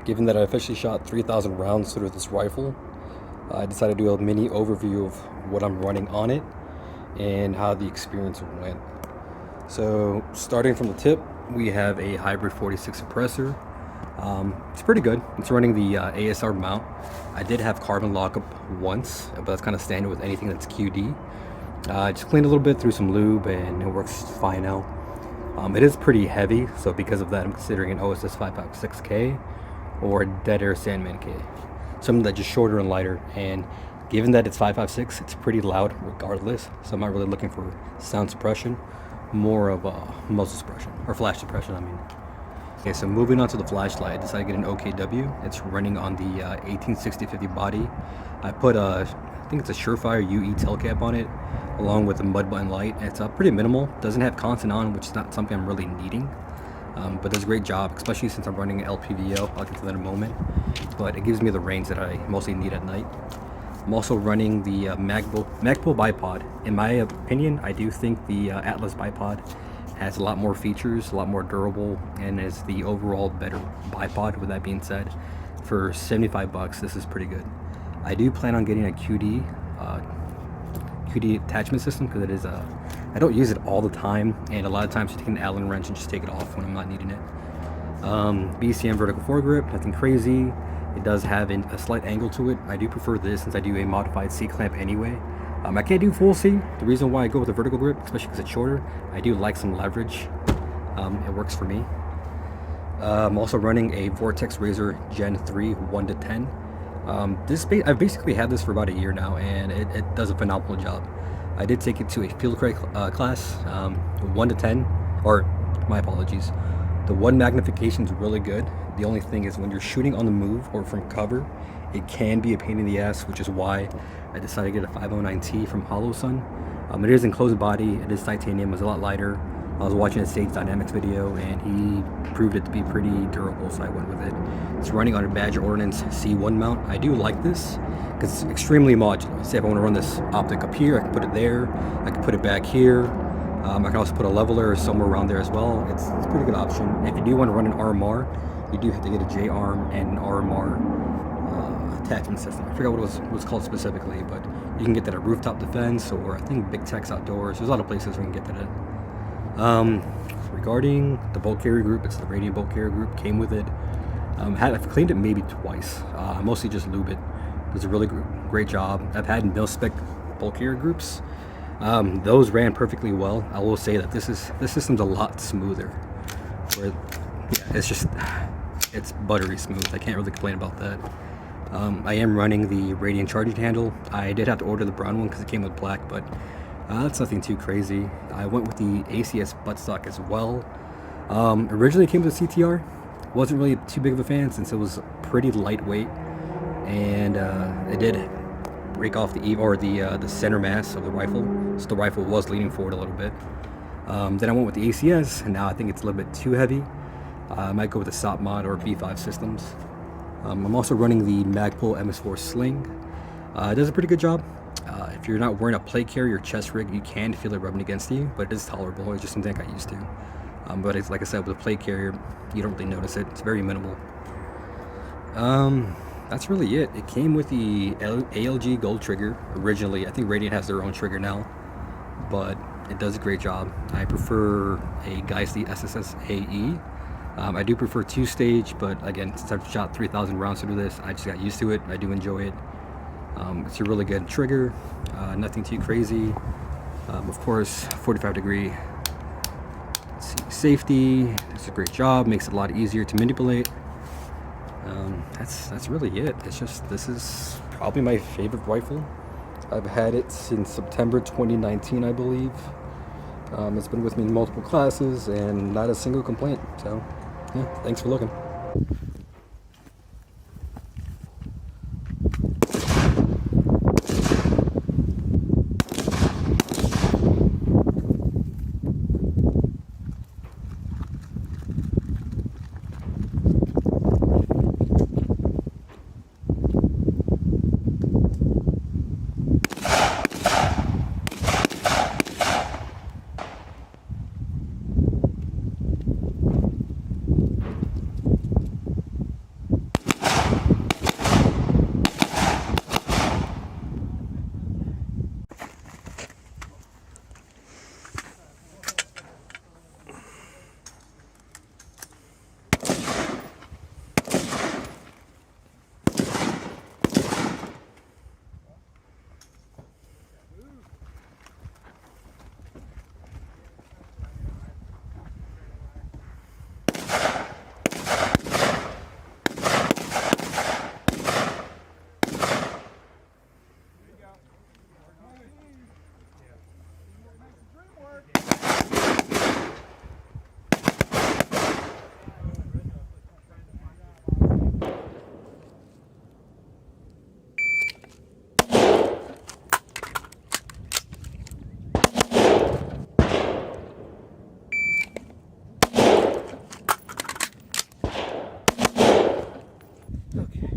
given that I officially shot 3,000 rounds through this rifle, I decided to do a mini overview of what I'm running on it and how the experience went. So starting from the tip, we have a hybrid 46 suppressor. It's pretty good. It's running the ASR mount. I did have carbon lockup once, but that's kind of standard with anything that's QD. Just cleaned a little bit through some lube and it works fine now. It is pretty heavy, so because of that I'm considering an OSS 556K or a Dead Air Sandman K. Something that's just shorter and lighter, and given that it's 556, it's pretty loud regardless, so I'm not really looking for sound suppression, more of muzzle suppression, or flash suppression I mean. Okay, so moving on to the flashlight, I decided to get an OKW. It's running on the 1860-50 body. I put I think it's a Surefire UE Tailcap on it, along with a Modbutton Lite. It's pretty minimal, doesn't have constant on, which is not something I'm really needing. But does a great job, especially since I'm running an LPVO. I'll get to that in a moment. But it gives me the range that I mostly need at night. I'm also running the Magpul Bipod. In my opinion, I do think the Atlas Bipod has a lot more features, a lot more durable, and is the overall better bipod. With that being said, for 75 bucks, this is pretty good. I do plan on getting a QD attachment system, because it is I don't use it all the time, and a lot of times you take an Allen wrench and just take it off when I'm not needing it. BCM vertical foregrip, nothing crazy. It does have a slight angle to it. I do prefer this since I do a modified C clamp anyway. I can't do full C. The reason why I go with a vertical grip, especially because it's shorter, I do like some leverage. It works for me. I'm also running a Vortex Razor Gen 3 1 to 10. I've basically had this for about a year now, and it does a phenomenal job. I did take it to a field credit class, 1 to 10, or my apologies. The 1 magnification is really good. The only thing is when you're shooting on the move or from cover, it can be a pain in the ass, which is why I decided to get a 509T from Holosun. It is enclosed body, it is titanium, it's a lot lighter. I was watching a Stage Dynamics video and he proved it to be pretty durable, so I went with it. It's running on a Badger Ordnance C1 mount. I do like this because it's extremely modular. Say if I want to run this optic up here, I can put it there, I can put it back here. I can also put a leveler somewhere around there as well. It's a pretty good option. If you do want to run an RMR, you do have to get a J-arm and an RMR attachment system. I forgot what it was called specifically, but you can get that at Rooftop Defense, or I think Big Tech's Outdoors. There's a lot of places where you can get that at. Regarding the bolt carrier group, it's the Radian bolt carrier group, came with it. I've cleaned it maybe twice. Mostly just lube it. Does a really great job. I've had mil-spec bolt carrier groups. Those ran perfectly well. I will say that this system's a lot smoother. Where, yeah, it's buttery smooth. I can't really complain about that. I am running the Radian charging handle. I did have to order the brown one because it came with black, but that's nothing too crazy. I went with the ACS buttstock as well. Originally it came with a CTR. Wasn't really too big of a fan since it was pretty lightweight, and it did break off the center mass of the rifle, so the rifle was leaning forward a little bit. Then I went with the ACS, and now I think it's a little bit too heavy. I might go with the SOP mod or B5 systems. I'm also running the Magpul MS4 Sling. It does a pretty good job. If you're not wearing a plate carrier or chest rig, you can feel it rubbing against you, but it is tolerable. It's just something I got used to. But it's, like I said, with a plate carrier, you don't really notice it. It's very minimal. That's really it. It came with the ALG Gold trigger originally. I think Radian has their own trigger now, but it does a great job. I prefer a Geisty SSS AE. I do prefer 2-stage, but again, since I've shot 3,000 rounds through this, I just got used to it. I do enjoy it. It's a really good trigger, nothing too crazy. Of course, 45 degree safety. It's a great job, makes it a lot easier to manipulate. That's really it. This is probably my favorite rifle. I've had it since September 2019, I believe. It's been with me in multiple classes and not a single complaint. So yeah, thanks for looking. Okay.